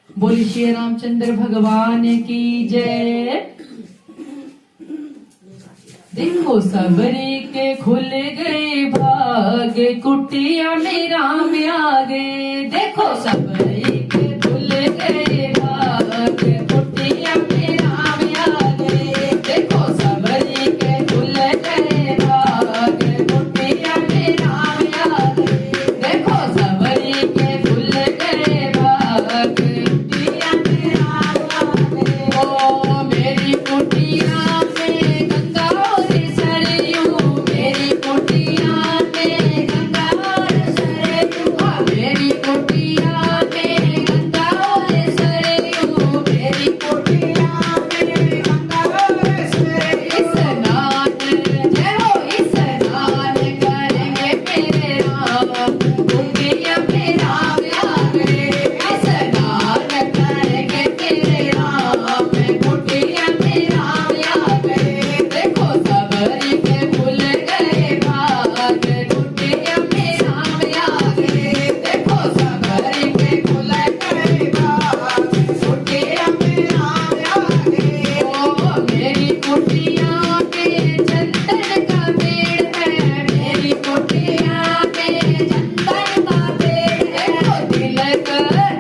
बोली श्री रामचंद्र भगवान की जय। देखो सबरी के खुल गए भाग, कुटिया में राम आ गए। देखो सबरी के खुल गए भाग, कुटिया में राम आ गए। देखो सबरी के खुल गए भाग, कुटिया में राम आ गए। देखो सबरी के खुल गए भाग, कुटिया में राम आ गए। ओ मेरी कुटिया में गंगा और सरयू, मेरी कुटिया में गंगा और सरयू। मेरी कुटिया में गंगा और सरयू, मेरी कुटिया में गंगा और सरयू। स्नान जय हो, स्नान करेंगे मेरे राम, कुटिया में राम आ गए। स्नान करेंगे मेरे राम, कुटिया में राम आ गए। देखो सबरी के खुल गए भाग, कुटिया में राम आ गए। देखो सबरी के खुल गए भाग, कुटिया में राम आ गए। ओ मेरी कुटिया में चंदन का पेड़ है, मेरी कुटिया में चंदन का पेड़ है। देखो तिलक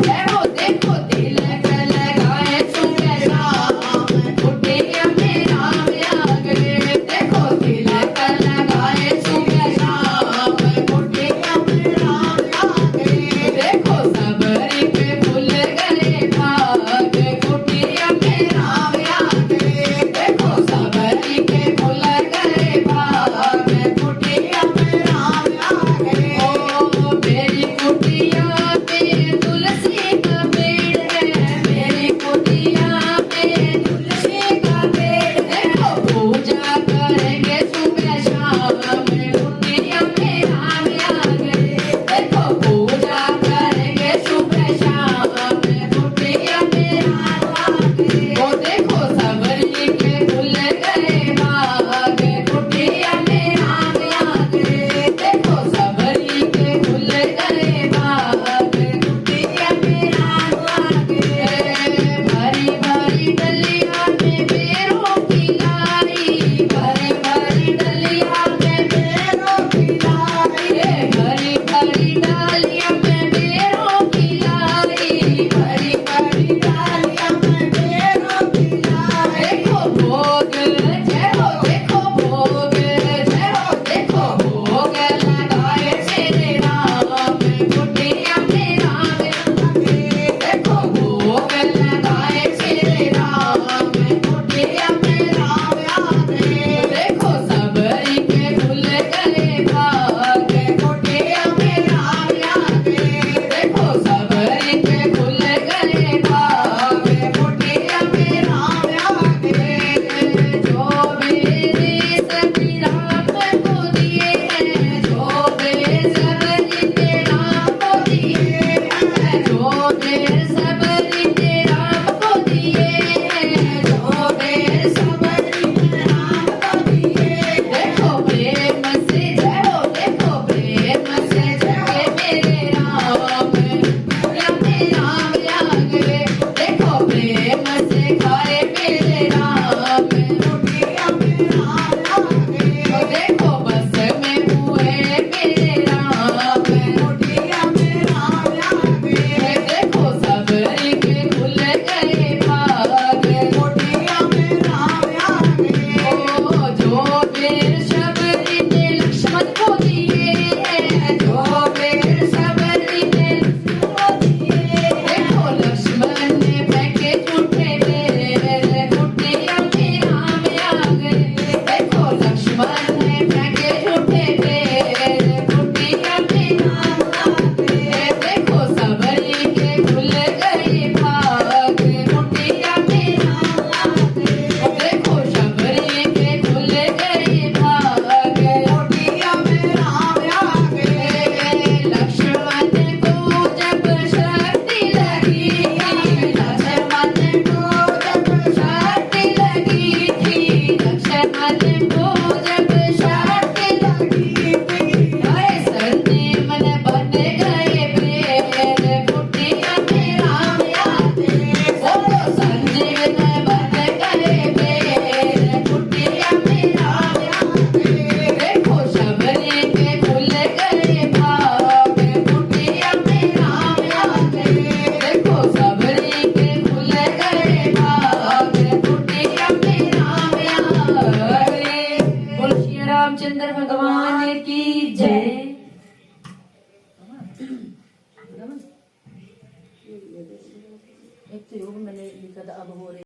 जय हो, देखो तिलक लगाए सुबह शाम, कुटिया में राम आ गए। देखो तिलक लगाए सुबह शाम, कुटिया में राम आ गए। देखो सबरी के खुल गए भाग, कुटिया में राम आ गए। देखो सबरी के खुल गए भाग, कुटिया में राम आ गए। ओ मेरी कुटिया में तुलसी का पेड़ है, मेरी कुटिया में तुलसी का पेड़ है। देखो पूजा करेंगे सुबह शाम, कुटिया में राम आ गए। देखो पूजा करेंगे सुबह शाम, कुटिया में राम आ गए। ओ देखो सबरी के खुल गए भाग, कुटिया में राम आ गए। देखो सबरी के खुल गए भाग, कुटिया में राम आ गए। भरी भरी डलिया में बेरों की लाई, भरी भरी डलिया में बेरों की लाई। भरी भरी डालिया में बेरों की लाई, भरी भरी डालिया में बेरों की लाई। देखो भोग जय हो, देखो भोग जय हो, देखो भोग लगाए मेरे राम, कुटिया में राम आ गए। देखो भोग लगाए मेरे राम, कुटिया में राम आ गए। देखो सबरी के खुल गए भाग, कुटिया में राम आ गए। देखो सबरी के खुल गए जय। एक तो योग मैंने लिखा था अब हो रही